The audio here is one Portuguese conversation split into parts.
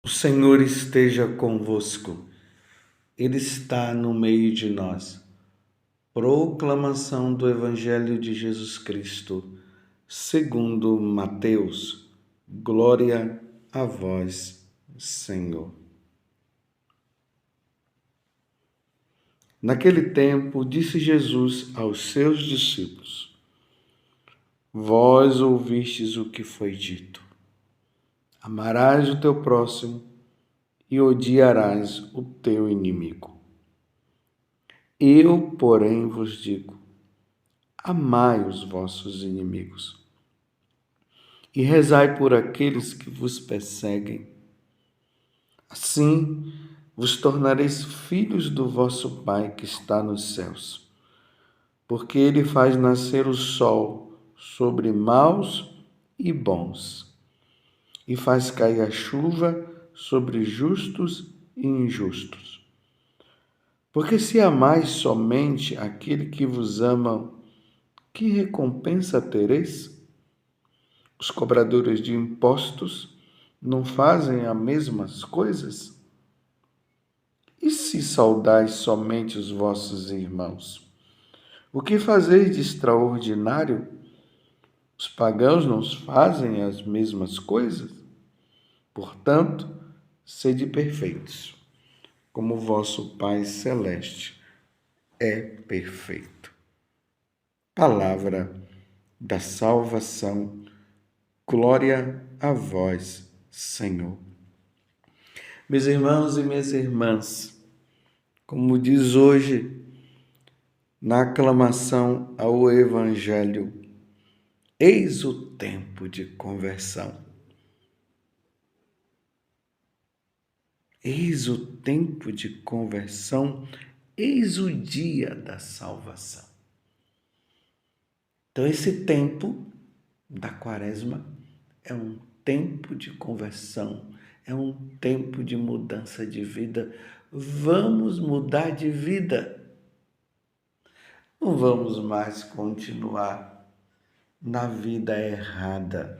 O Senhor esteja convosco, Ele está no meio de nós. Proclamação do Evangelho de Jesus Cristo, segundo Mateus. Glória a vós, Senhor. Naquele tempo, disse Jesus aos seus discípulos: Vós ouvistes o que foi dito: amarás o teu próximo e odiarás o teu inimigo. Eu, porém, vos digo: amai os vossos inimigos e rezai por aqueles que vos perseguem. Assim vos tornareis filhos do vosso Pai que está nos céus, porque Ele faz nascer o sol sobre maus e bons, e faz cair a chuva sobre justos e injustos. Porque se amais somente aquele que vos ama, que recompensa tereis? Os cobradores de impostos não fazem as mesmas coisas? E se saudais somente os vossos irmãos, o que fazeis de extraordinário? Os pagãos não fazem as mesmas coisas? Portanto, sede perfeitos, como vosso Pai Celeste é perfeito. Palavra da salvação. Glória a vós, Senhor. Meus irmãos e minhas irmãs, como diz hoje na aclamação ao Evangelho, eis o tempo de conversão. Eis o tempo de conversão, eis o dia da salvação. Então, esse tempo da Quaresma é um tempo de conversão, é um tempo de mudança de vida. Vamos mudar de vida. Não vamos mais continuar na vida errada.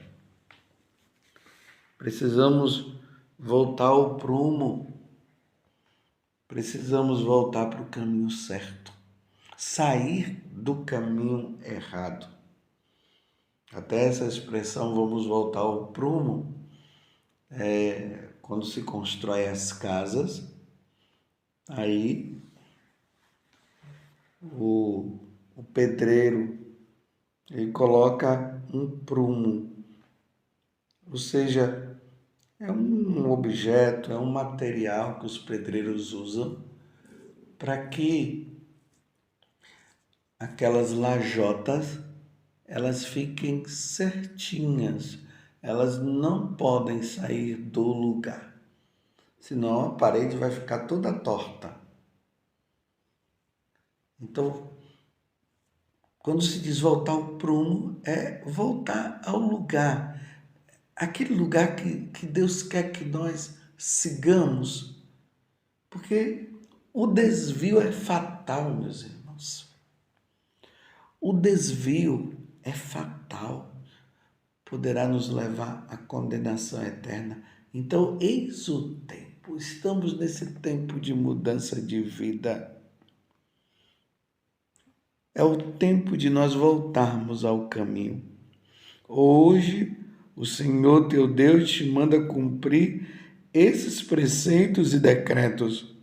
Precisamos voltar ao prumo. Precisamos voltar para o caminho certo. Sair do caminho errado. Até essa expressão, vamos voltar ao prumo, quando se constrói as casas, aí o pedreiro ele coloca um prumo, ou seja, é um objeto, é um material que os pedreiros usam para que aquelas lajotas elas fiquem certinhas, elas não podem sair do lugar, senão a parede vai ficar toda torta. Então, quando se diz voltar ao prumo, é voltar ao lugar, aquele lugar que Deus quer que nós sigamos, porque o desvio é fatal, meus irmãos. O desvio é fatal, poderá nos levar à condenação eterna. Então, eis o tempo, estamos nesse tempo de mudança de vida. É o tempo de nós voltarmos ao caminho. Hoje, o Senhor teu Deus te manda cumprir esses preceitos e decretos.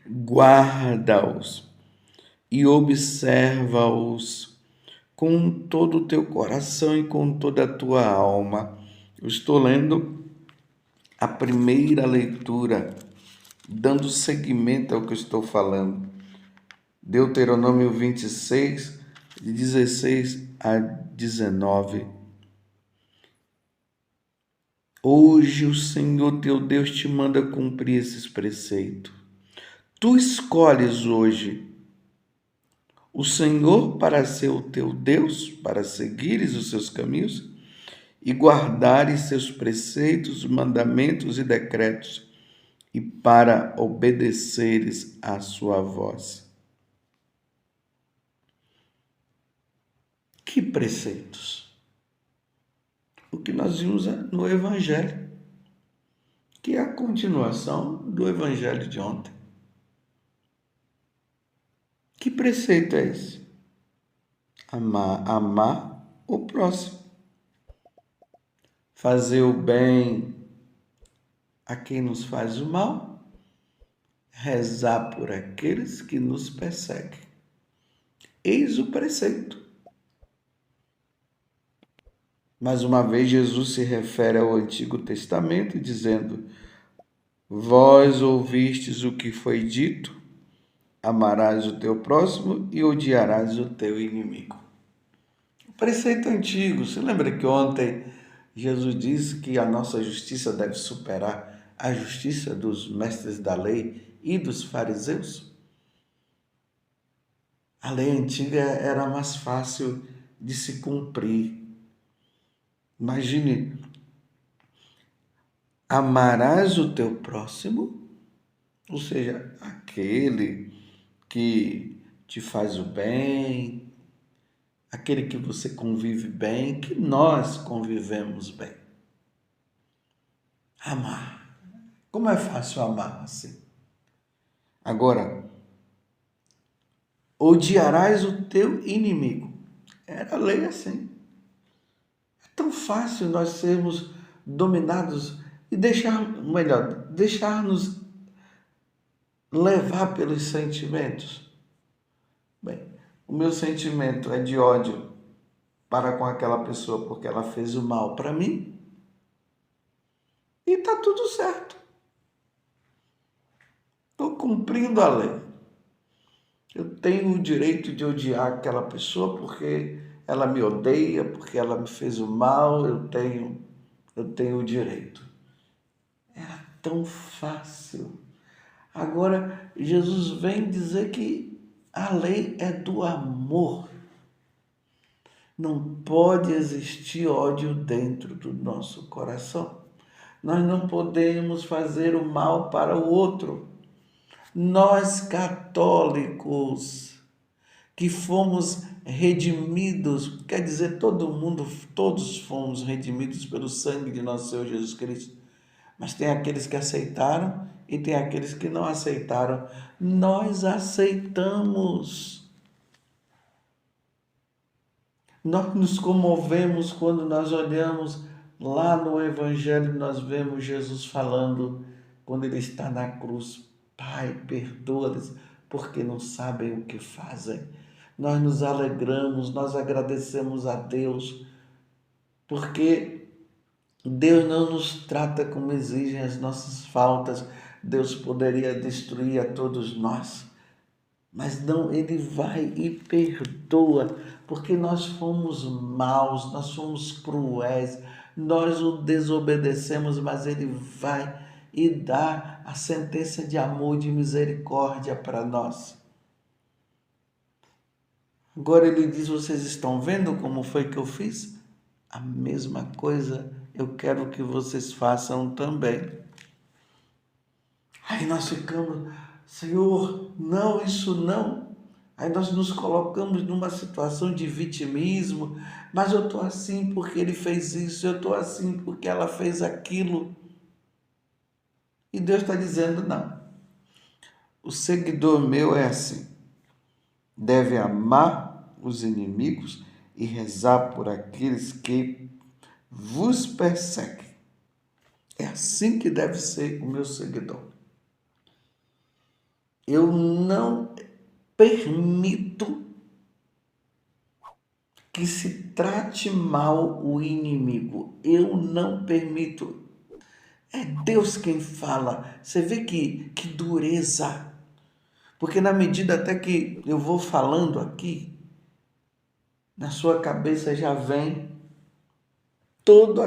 Guarda-os e observa-os com todo o teu coração e com toda a tua alma. Eu estou lendo a primeira leitura, dando seguimento ao que eu estou falando. Deuteronômio 26, de 16 a 19. Hoje o Senhor teu Deus te manda cumprir esses preceitos. Tu escolhes hoje o Senhor para ser o teu Deus, para seguires os seus caminhos e guardares seus preceitos, mandamentos e decretos, e para obedeceres à sua voz. Que preceitos? O que nós vimos no Evangelho. que é a continuação do evangelho de ontem. Que preceito é esse? Amar o próximo. Fazer o bem a quem nos faz o mal, rezar por aqueles que nos perseguem. Eis o preceito. Mais uma vez, Jesus se refere ao Antigo Testamento, dizendo: Vós ouvistes o que foi dito, amarás o teu próximo e odiarás o teu inimigo. O preceito antigo. Você lembra que ontem Jesus disse que a nossa justiça deve superar a justiça dos mestres da lei e dos fariseus? A lei antiga era mais fácil de se cumprir. Imagine, amarás o teu próximo, ou seja, aquele que te faz o bem, aquele que você convive bem, que nós convivemos bem. Amar. Como é fácil amar assim? Agora, odiarás o teu inimigo. Era a lei assim. É tão fácil nós sermos dominados e deixar-nos levar pelos sentimentos. Bem, o meu sentimento é de ódio para com aquela pessoa porque ela fez o mal para mim e está tudo certo. Estou cumprindo a lei. Eu tenho o direito de odiar aquela pessoa porque ela me odeia, porque ela me fez o mal, eu tenho o direito. Era tão fácil. Agora, Jesus vem dizer que a lei é do amor. Não pode existir ódio dentro do nosso coração. Nós não podemos fazer o mal para o outro. Nós católicos que fomos redimidos, quer dizer, todos fomos redimidos pelo sangue de nosso Senhor Jesus Cristo. Mas tem aqueles que aceitaram e tem aqueles que não aceitaram. Nós aceitamos. Nós nos comovemos quando nós olhamos lá no Evangelho, nós vemos Jesus falando, quando ele está na cruz: Pai, perdoa-lhes, porque não sabem o que fazem. Nós nos alegramos, nós agradecemos a Deus, porque Deus não nos trata como exigem as nossas faltas. Deus poderia destruir a todos nós, mas não, Ele vai e perdoa, porque nós fomos maus, nós fomos cruéis, nós o desobedecemos, mas Ele vai e dá a sentença de amor, de misericórdia para nós. Agora Ele diz: vocês estão vendo como foi que eu fiz? A mesma coisa eu quero que vocês façam também. Aí nós ficamos: Senhor, não, isso não. Aí nós nos colocamos numa situação de vitimismo. Mas eu estou assim porque ele fez isso, eu estou assim porque ela fez aquilo. E Deus está dizendo: não. O seguidor meu é assim. Deve amar os inimigos e rezar por aqueles que vos perseguem. É assim que deve ser o meu seguidor. Eu não permito que se trate mal o inimigo. Eu não permito. É Deus quem fala. Você vê que dureza. Porque na medida até que eu vou falando aqui, na sua cabeça já vem todas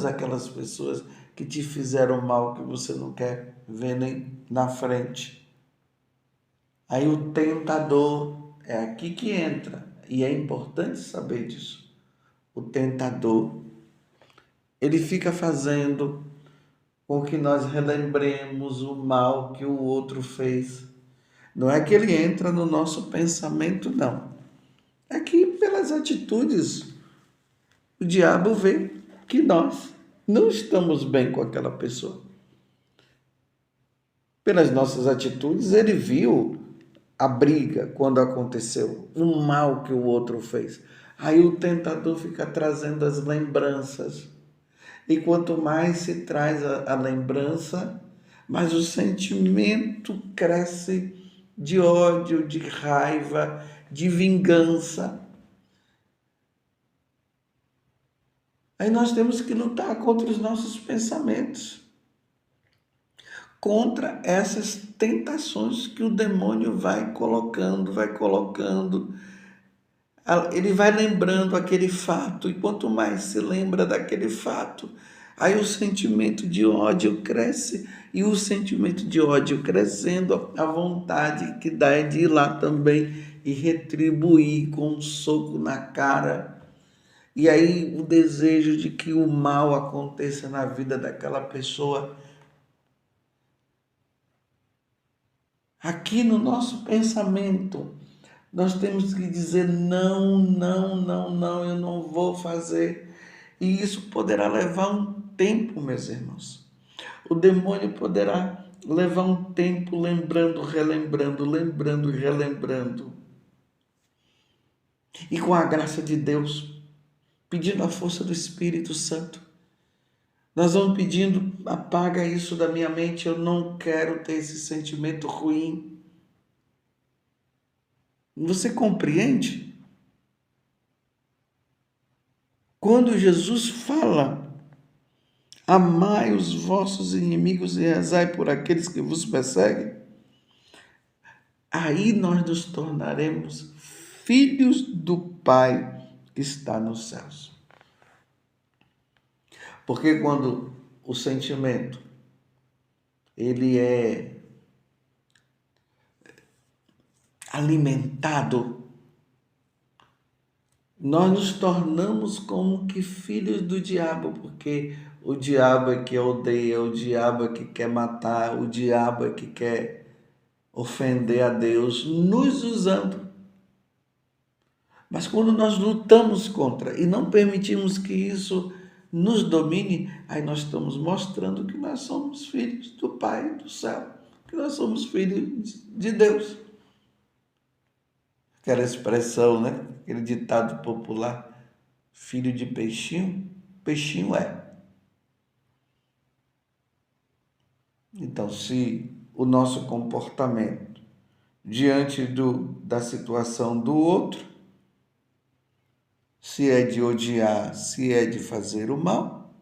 aquelas pessoas que te fizeram mal, que você não quer ver nem na frente. Aí o tentador, é aqui que entra, e é importante saber disso. O tentador, ele fica fazendo com que nós relembremos o mal que o outro fez. Não é que ele entra no nosso pensamento, não. É que pelas atitudes o diabo vê que nós não estamos bem com aquela pessoa. Pelas nossas atitudes, ele viu a briga quando aconteceu, o mal que o outro fez. Aí o tentador fica trazendo as lembranças. E quanto mais se traz a lembrança, mais o sentimento cresce de ódio, de raiva, de vingança. Aí nós temos que lutar contra os nossos pensamentos, contra essas tentações que o demônio vai colocando, vai colocando. Ele vai lembrando aquele fato, e quanto mais se lembra daquele fato, aí o sentimento de ódio cresce, e o sentimento de ódio crescendo, a vontade que dá é de ir lá também e retribuir com um soco na cara. E aí o desejo de que o mal aconteça na vida daquela pessoa. Aqui no nosso pensamento, nós temos que dizer não, não, não, não, eu não vou fazer. E isso poderá levar um tempo, meus irmãos. O demônio poderá levar um tempo lembrando, relembrando, lembrando, relembrando. E com a graça de Deus, pedindo a força do Espírito Santo, nós vamos pedindo, apaga isso da minha mente, eu não quero ter esse sentimento ruim. Você compreende? Quando Jesus fala, amai os vossos inimigos e rezai por aqueles que vos perseguem, aí nós nos tornaremos filhos do Pai que está nos céus. Porque quando o sentimento ele é alimentado, nós nos tornamos como que filhos do diabo, porque o diabo é que odeia, o diabo é que quer matar, o diabo é que quer ofender a Deus, nos usando. Mas quando nós lutamos contra e não permitimos que isso nos domine, aí nós estamos mostrando que nós somos filhos do Pai do céu, que nós somos filhos de Deus. Aquela expressão, né? Aquele ditado popular, filho de peixinho, peixinho é. Então, se o nosso comportamento diante da situação do outro, se é de odiar, se é de fazer o mal,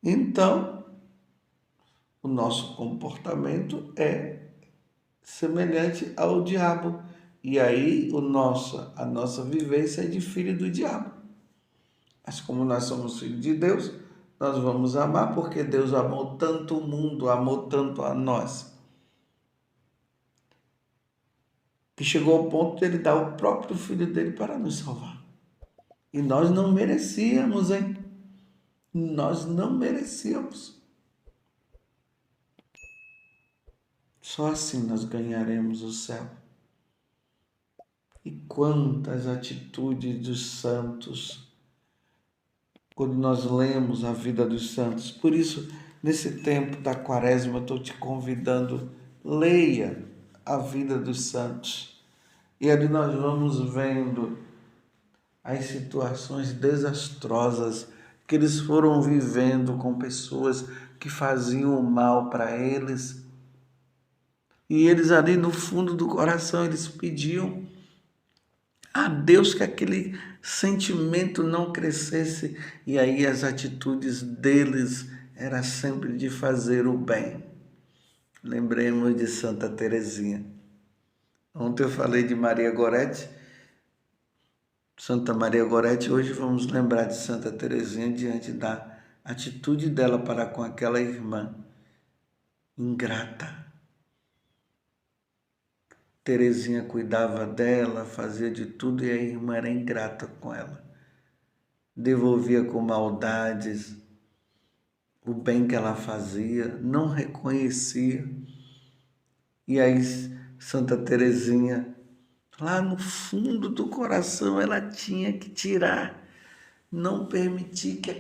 então o nosso comportamento é semelhante ao diabo. E aí a nossa vivência é de filho do diabo. Mas como nós somos filhos de Deus, nós vamos amar porque Deus amou tanto o mundo, amou tanto a nós, que chegou ao ponto de ele dar o próprio filho dele para nos salvar. E nós não merecíamos, hein? Nós não merecíamos. Só assim nós ganharemos o céu. E quantas atitudes dos santos, quando nós lemos a vida dos santos. Por isso, nesse tempo da quaresma, eu estou te convidando, leia a vida dos santos. E ali nós vamos vendo as situações desastrosas que eles foram vivendo com pessoas que faziam o mal para eles. E eles ali no fundo do coração, eles pediam a Deus que aquele sentimento não crescesse. E aí as atitudes deles era sempre de fazer o bem. Lembremos de Santa Teresinha. Ontem eu falei de Maria Gorete, Santa Maria Gorete, hoje vamos lembrar de Santa Teresinha diante da atitude dela para com aquela irmã ingrata. Teresinha cuidava dela, fazia de tudo e a irmã era ingrata com ela. Devolvia com maldades o bem que ela fazia, não reconhecia. E aí Santa Teresinha, lá no fundo do coração, ela tinha que tirar, não permitir que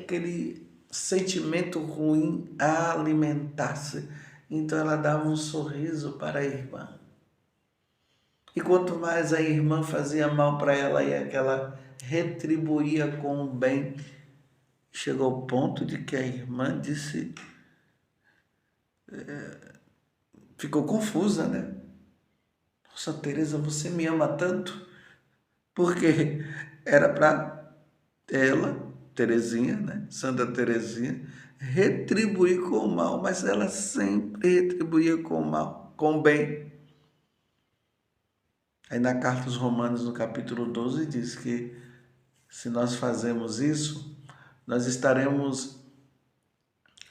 sentimento ruim a alimentasse. Então ela dava um sorriso para a irmã. E quanto mais a irmã fazia mal para ela, e aquela retribuía com o bem, chegou ao ponto de que a irmã disse, ficou confusa, né? Nossa, Teresa, você me ama tanto? Porque era para ela, Terezinha, né? Santa Terezinha, retribuir com o mal, mas ela sempre retribuía com o mal, com o bem. Aí na carta aos Romanos, no capítulo 12, diz que se nós fazemos isso, nós estaremos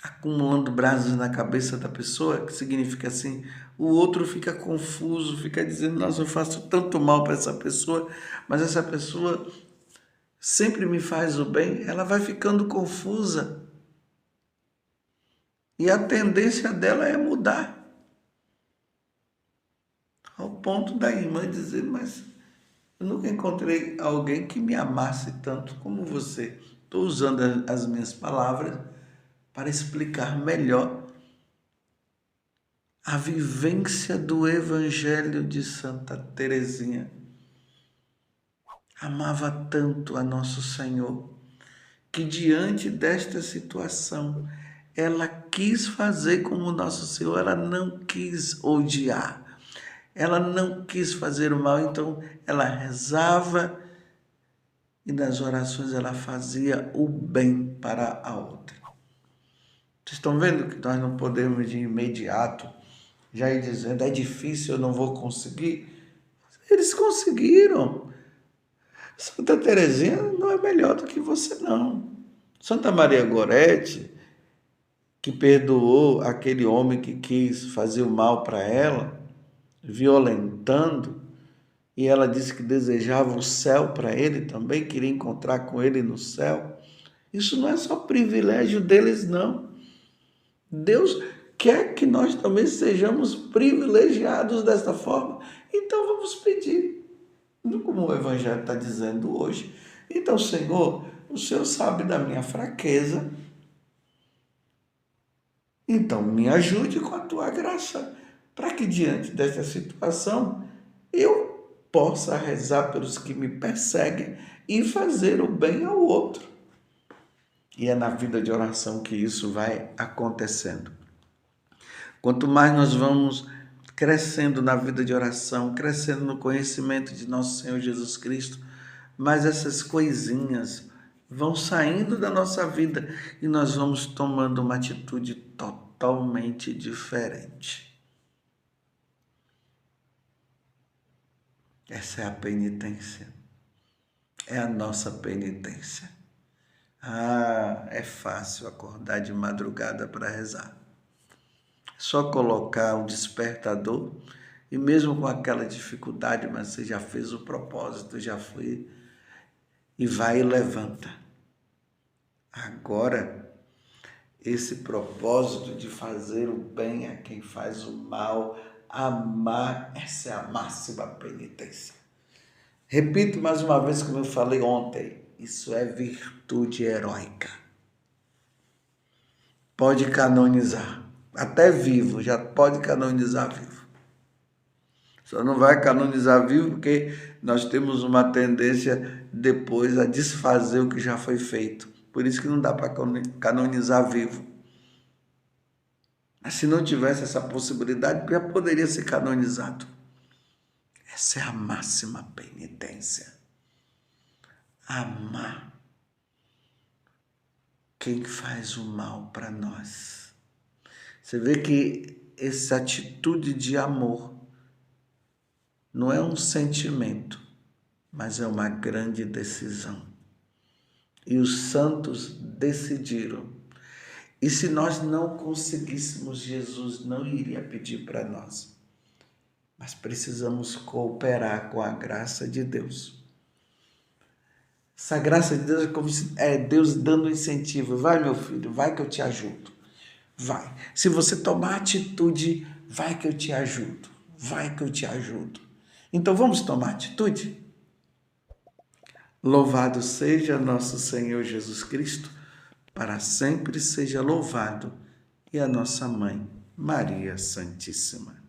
acumulando brasas na cabeça da pessoa, que significa assim, o outro fica confuso, fica dizendo, nossa, eu faço tanto mal para essa pessoa, mas essa pessoa sempre me faz o bem, ela vai ficando confusa. E a tendência dela é mudar. Ao ponto da irmã dizer, mas eu nunca encontrei alguém que me amasse tanto como você. Estou usando as minhas palavras para explicar melhor a vivência do Evangelho de Santa Teresinha. Amava tanto a Nosso Senhor que diante desta situação ela quis fazer como Nosso Senhor, ela não quis odiar, ela não quis fazer o mal, então ela rezava e nas orações ela fazia o bem para a outra. Vocês estão vendo que nós não podemos de imediato já ir dizendo, é difícil, eu não vou conseguir. Eles conseguiram. Santa Teresinha não é melhor do que você, não. Santa Maria Gorete, que perdoou aquele homem que quis fazer o mal para ela, violentando, e ela disse que desejava o céu para ele também, queria encontrar com ele no céu. Isso não é só privilégio deles, não. Deus quer que nós também sejamos privilegiados desta forma. Então vamos pedir, como o Evangelho está dizendo hoje. Então, Senhor, o Senhor sabe da minha fraqueza. Então me ajude com a tua graça, para que diante desta situação eu possa rezar pelos que me perseguem e fazer o bem ao outro. E é na vida de oração que isso vai acontecendo. Quanto mais nós vamos crescendo na vida de oração, crescendo no conhecimento de nosso Senhor Jesus Cristo, mais essas coisinhas vão saindo da nossa vida e nós vamos tomando uma atitude totalmente diferente. Essa é a penitência. É a nossa penitência. É fácil acordar de madrugada para rezar. Só colocar o despertador e mesmo com aquela dificuldade, mas você já fez o propósito, já foi e vai e levanta. Agora, esse propósito de fazer o bem a quem faz o mal, amar, essa é a máxima penitência. Repito mais uma vez como eu falei ontem, isso é virtude heróica. Pode canonizar, até vivo, já pode canonizar vivo. Só não vai canonizar vivo porque nós temos uma tendência depois a desfazer o que já foi feito. Por isso que não dá para canonizar vivo. Mas se não tivesse essa possibilidade, já poderia ser canonizado. Essa é a máxima penitência. Amar quem faz o mal para nós. Você vê que essa atitude de amor não é um sentimento, mas é uma grande decisão. E os santos decidiram. E se nós não conseguíssemos, Jesus não iria pedir para nós. Mas precisamos cooperar com a graça de Deus. Essa graça de Deus é como se Deus dando incentivo. Vai, meu filho, vai que eu te ajudo. Vai. Se você tomar atitude, vai que eu te ajudo. Vai que eu te ajudo. Então vamos tomar atitude? Louvado seja nosso Senhor Jesus Cristo, para sempre seja louvado, e a nossa Mãe, Maria Santíssima.